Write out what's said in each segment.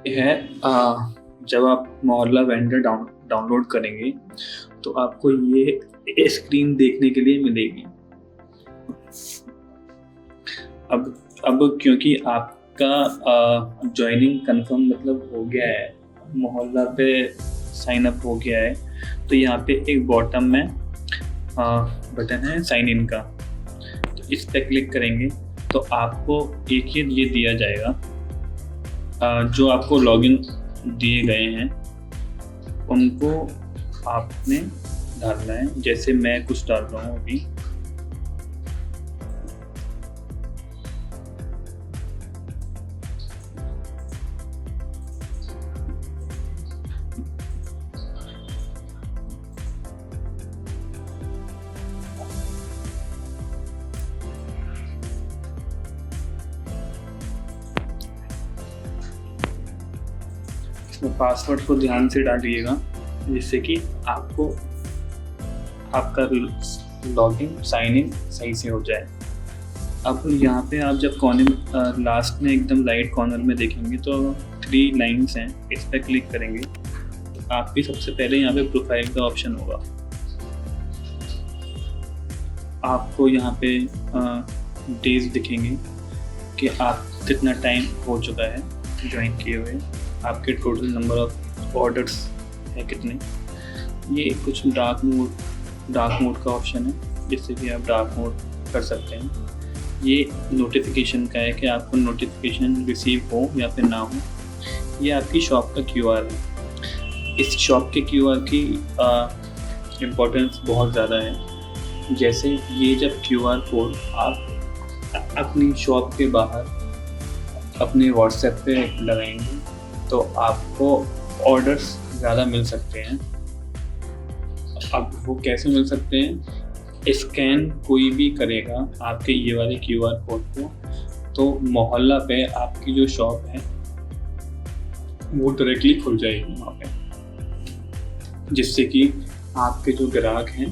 है जब आप मोहल्ला वेंडर डाउनलोड करेंगे तो आपको ये स्क्रीन देखने के लिए मिलेगी। अब क्योंकि आपका जॉइनिंग कंफर्म मतलब हो गया है, मोहल्ला पे साइन अप हो गया है, तो यहाँ पे एक बॉटम में बटन है साइन इन का, तो इस पर क्लिक करेंगे तो आपको एक ये दिया जाएगा। जो आपको लॉगिन दिए गए हैं उनको आपने डालना है। जैसे मैं कुछ डाल रहा हूँ अभी, इसमें पासवर्ड को ध्यान से डालिएगा जिससे कि आपको आपका लॉगिन साइन इन सही से हो जाए। अब यहाँ पे आप जब कॉर्नर लास्ट में एकदम राइट कॉर्नर में देखेंगे तो 3 लाइन्स हैं, इस पर क्लिक करेंगे तो आपकी सबसे पहले यहाँ पे प्रोफाइल का ऑप्शन होगा। आपको यहाँ पे डेज दिखेंगे कि आप कितना टाइम हो चुका है ज्वाइन किए हुए, आपके टोटल नंबर ऑफ ऑर्डर्स है कितने। ये कुछ डार्क मोड का ऑप्शन है जिससे कि आप डार्क मोड कर सकते हैं। ये नोटिफिकेशन का है कि आपको नोटिफिकेशन रिसीव हो या फिर ना हो। ये आपकी शॉप का QR है। इस शॉप के QR की इम्पोर्टेंस बहुत ज़्यादा है। जैसे ये जब QR कोड आप अपनी शॉप के बाहर अपने व्हाट्सएप पे लगाएंगे तो आपको ऑर्डर्स ज़्यादा मिल सकते हैं। अब वो कैसे मिल सकते हैं? स्कैन कोई भी करेगा आपके ये वाले QR कोड को तो मोहल्ला पे आपकी जो शॉप है वो डायरेक्टली खुल जाएगी वहाँ पे, जिससे कि आपके जो ग्राहक हैं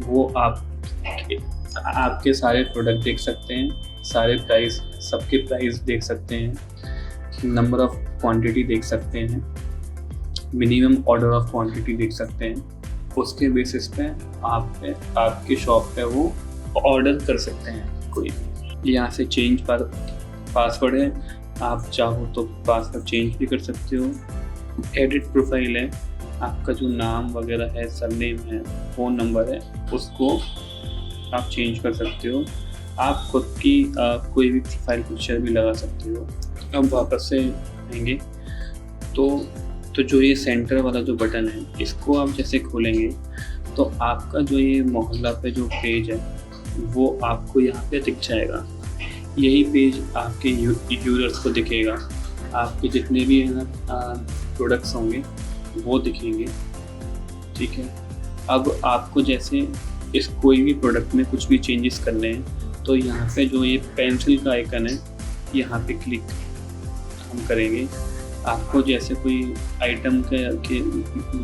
वो आपके सारे प्रोडक्ट देख सकते हैं, सारे प्राइस, सबके प्राइस देख सकते हैं, नंबर ऑफ क्वांटिटी देख सकते हैं, मिनिमम ऑर्डर ऑफ क्वांटिटी देख सकते हैं। उसके बेसिस पे आपके शॉप पे वो ऑर्डर कर सकते हैं कोई भी। यहाँ से चेंज पासवर्ड है, आप चाहो तो पासवर्ड चेंज भी कर सकते हो। एडिट प्रोफाइल है, आपका जो नाम वगैरह है, सरनेम है, फ़ोन नंबर है, उसको आप चेंज कर सकते हो। आप खुद की कोई भी प्रोफाइल पिक्चर भी लगा सकते हो। अब वापस से आएंगे तो जो ये सेंटर वाला जो बटन है इसको आप जैसे खोलेंगे तो आपका जो ये मोहल्ला पे जो पेज है वो आपको यहाँ पे दिख जाएगा। यही पेज आपके यूजर्स को दिखेगा, आपके जितने भी प्रोडक्ट्स होंगे वो दिखेंगे। ठीक है, अब आपको जैसे इस कोई भी प्रोडक्ट में कुछ भी चेंजेस करने हैं तो यहाँ पे जो ये पेंसिल का आइकन है यहाँ पे क्लिक हम करेंगे। आपको जैसे कोई आइटम के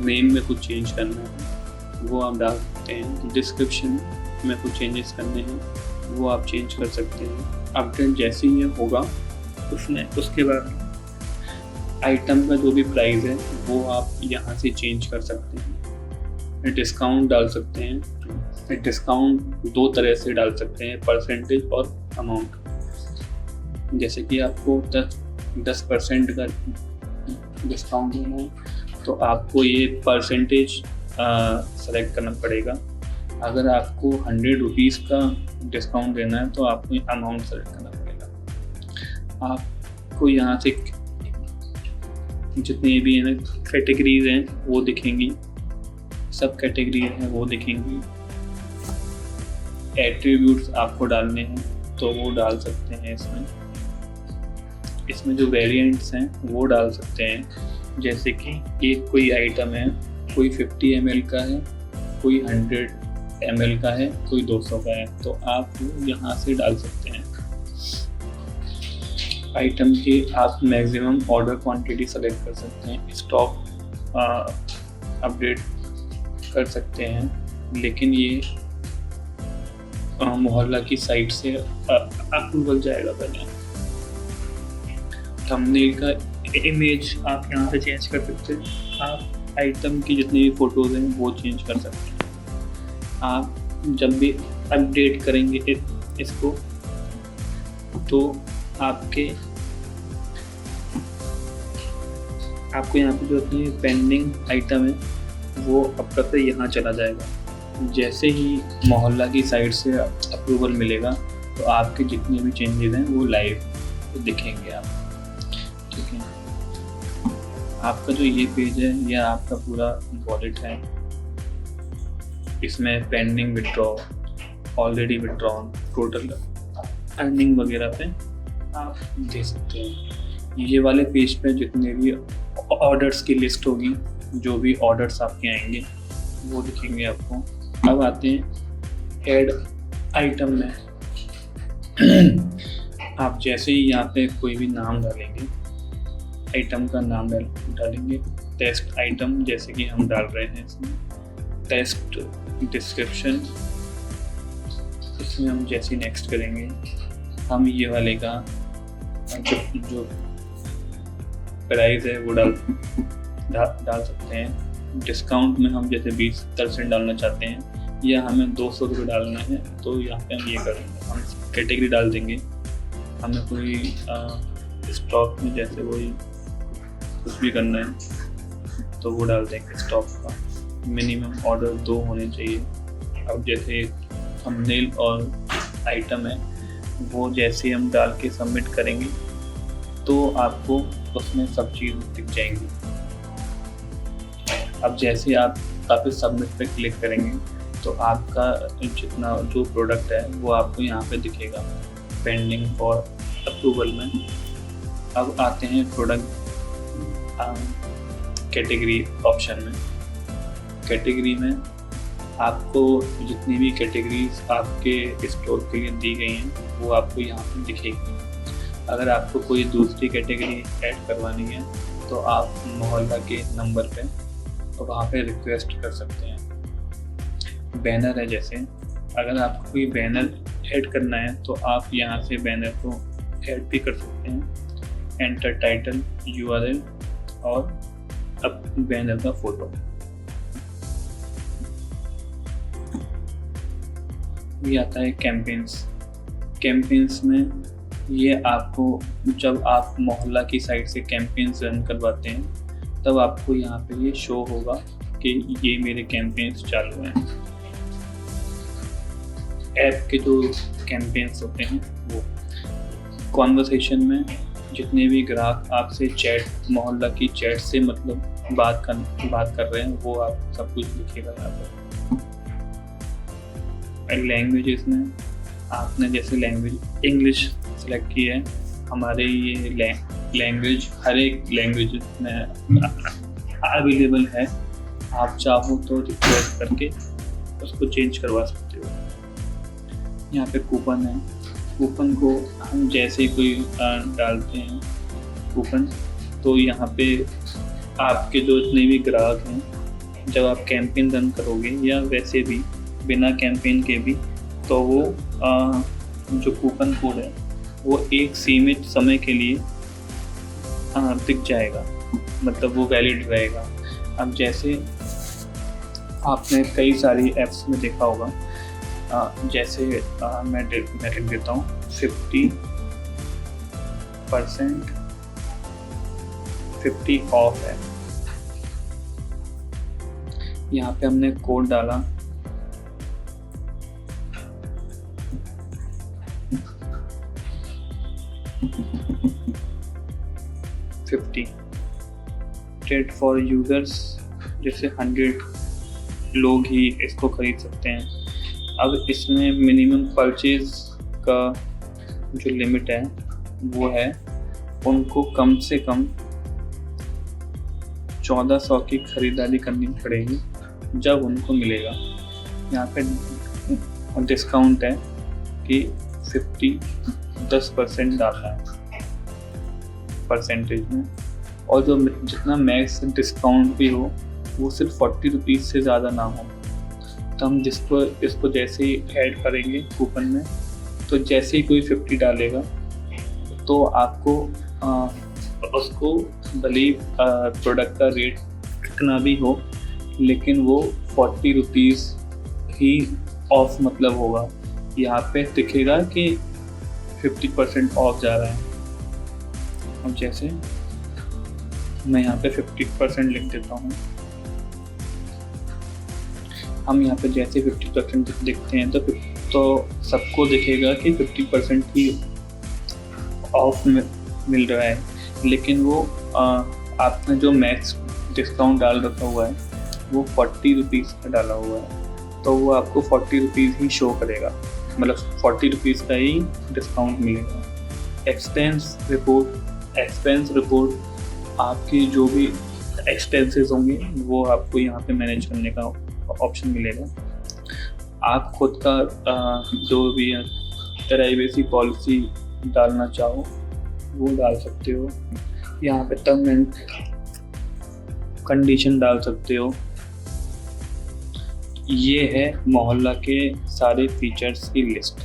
नेम में कुछ चेंज करना है वो आप डाल सकते हैं, डिस्क्रिप्शन में कुछ चेंजेस करने हैं वो आप चेंज कर सकते हैं। अपडेट जैसे ही होगा उसके बाद आइटम का जो भी प्राइस है वो आप यहाँ से चेंज कर सकते हैं। डिस्काउंट डाल सकते हैं। डिस्काउंट 2 तरह से डाल सकते हैं, परसेंटेज और अमाउंट। जैसे कि आपको 10% का डिस्काउंट देना है तो आपको ये परसेंटेज सेलेक्ट करना पड़ेगा। अगर आपको 100 रुपीज़ का डिस्काउंट देना है तो आपको अमाउंट सेलेक्ट करना पड़ेगा। आपको यहाँ से जितनी भी है ना कैटेगरीज हैं वो दिखेंगी, सब कैटेगरीज हैं वो दिखेंगी। एट्रीब्यूट्स आपको डालने हैं तो वो डाल सकते हैं। इसमें जो वेरिएंट्स हैं वो डाल सकते हैं। जैसे कि एक कोई आइटम है, कोई 50 ml का है, कोई 100 ml का है, कोई 200 का है, तो आप यहाँ से डाल सकते हैं। आइटम की आप मैक्सिमम ऑर्डर क्वांटिटी सेलेक्ट कर सकते हैं, स्टॉक अपडेट कर सकते हैं, लेकिन ये मोहल्ला की साइट से अप्रूवल जाएगा पहले। थंबनेल का इमेज आप यहाँ से चेंज कर सकते हैं। आप आइटम की जितनी भी फ़ोटोज़ हैं वो चेंज कर सकते हैं। आप जब भी अपडेट करेंगे इसको तो आपको यहाँ पे जो अपनी पेंडिंग आइटम है वो अब तक से यहाँ चला जाएगा। जैसे ही मोहल्ला की साइड से अप्रूवल मिलेगा तो आपके जितने भी चेंजेस हैं वो लाइव दिखेंगे आप, ठीक है। आपका जो ये पेज है यह आपका पूरा वॉलेट है। इसमें pending withdraw, already withdrawn, total earning वगैरह पे आप दे सकते हैं। ये वाले पेज पे जितने भी ऑर्डर्स की लिस्ट होगी, जो भी ऑर्डर्स आपके आएंगे वो दिखेंगे आपको। अब आते हैं ऐड आइटम में। आप जैसे ही यहाँ पे कोई भी नाम डालेंगे, आइटम का नाम डालेंगे, टेस्ट आइटम जैसे कि हम डाल रहे हैं इसमें, टेस्ट डिस्क्रिप्शन, इसमें हम जैसे नेक्स्ट करेंगे हम ये वाले का जो प्राइस है वो डाल सकते हैं। डिस्काउंट में हम जैसे 20% डालना चाहते हैं या हमें 200 रुपये डालना है तो यहाँ पे हम ये करेंगे, हम कैटेगरी डाल देंगे। हमें कोई स्टॉक में जैसे वही कुछ भी करना है तो वो डाल देंगे। स्टॉक का मिनिमम ऑर्डर 2 होने चाहिए। अब जैसे थंबनेल और आइटम है वो जैसे हम डाल के सबमिट करेंगे तो आपको उसमें सब चीज़ दिख जाएंगी। अब जैसे आप पे सबमिट पे क्लिक करेंगे तो आपका जितना जो प्रोडक्ट है वो आपको यहाँ पे दिखेगा पेंडिंग फॉर अप्रूवल में। अब आते हैं प्रोडक्ट कैटेगरी ऑप्शन में। कैटेगरी में आपको जितनी भी कैटेगरीज आपके स्टोर के लिए दी गई हैं वो आपको यहाँ पर दिखेगी। अगर आपको कोई दूसरी कैटेगरी ऐड करवानी है तो आप मोहल्ला के नंबर पे तो वहाँ पे रिक्वेस्ट कर सकते हैं। बैनर है जैसे, अगर आपको कोई बैनर ऐड करना है तो आप यहाँ से बैनर को ऐड भी कर सकते हैं। एंटर टाइटल, URL और अब बैनर का फोटो। ये आता है कैंपेन्स में ये आपको जब आप मोहल्ला की साइड से कैंपेन्स रन करवाते हैं तब आपको यहाँ पे ये शो होगा कि ये मेरे कैंपेन्स चालू हैं। ऐप के जो कैंपेन्स होते हैं वो कॉन्वर्सेशन में जितने भी ग्राहक आपसे चैट, मोहल्ला की चैट से मतलब बात कर रहे हैं वो आप सब कुछ लिखेगा यहाँ पर। लैंग्वेजेस में आपने जैसे लैंग्वेज इंग्लिश सेलेक्ट की है, हमारे ये लैंग्वेज हर एक लैंग्वेज में अवेलेबल है। आप चाहो तो रिक्वेस्ट करके उसको चेंज करवा सकते हो। यहाँ पे कूपन है, कूपन को हम जैसे ही कोई डालते हैं कूपन तो यहाँ पे आपके जो जितने भी ग्राहक हैं जब आप कैंपेन रन करोगे या वैसे भी बिना कैंपेन के भी तो वो जो कूपन कोड है वो एक सीमित समय के लिए दिख जाएगा, मतलब वो वैलिड रहेगा। अब जैसे आपने कई सारी ऐप्स में देखा होगा, जैसे मैं लिख देता हूँ 50% ऑफ है। यहाँ पे हमने कोड डाला 50 ट्रेड फॉर यूजर्स, जैसे 100 लोग ही इसको खरीद सकते हैं। अब इसमें मिनिमम परचेज का जो लिमिट है वो है उनको कम से कम 1400 की खरीदारी करनी पड़ेगी जब उनको मिलेगा। यहाँ पे डिस्काउंट है कि 10% डालना है परसेंटेज में, और जो जितना मैक्स डिस्काउंट भी हो वो सिर्फ 40 रुपीज़ से ज़्यादा ना हो। तो हम इसको जैसे ही ऐड करेंगे कूपन में तो जैसे ही कोई 50 डालेगा तो आपको उसको भले प्रोडक्ट का रेट कितना भी हो, लेकिन वो 40 रुपीज़ ही ऑफ मतलब होगा। यहाँ पे दिखेगा कि 50% ऑफ जा रहा है। अब जैसे मैं यहाँ पे 50% लिख देता हूँ। हम यहाँ पे जैसे 50% लिखते हैं तो सबको दिखेगा कि 50% ही ऑफ मिल रहा है, लेकिन वो आपने जो मैक्स डिस्काउंट डाल रखा हुआ है वो 40 रुपीज़ का डाला हुआ है, तो वो आपको 40 रुपीज़ ही शो करेगा, मतलब 40 रुपीज़ का ही डिस्काउंट मिलेगा। एक्सपेंस रिपोर्ट आपकी जो भी एक्सपेंसेस होंगे वो आपको यहाँ पे मैनेज करने का ऑप्शन मिलेगा। आप खुद का जो भी प्राइवेसी पॉलिसी डालना चाहो वो डाल सकते हो। यहाँ पे टर्म एंड कंडीशन डाल सकते हो। ये है मोहल्ला के सारे फीचर्स की लिस्ट।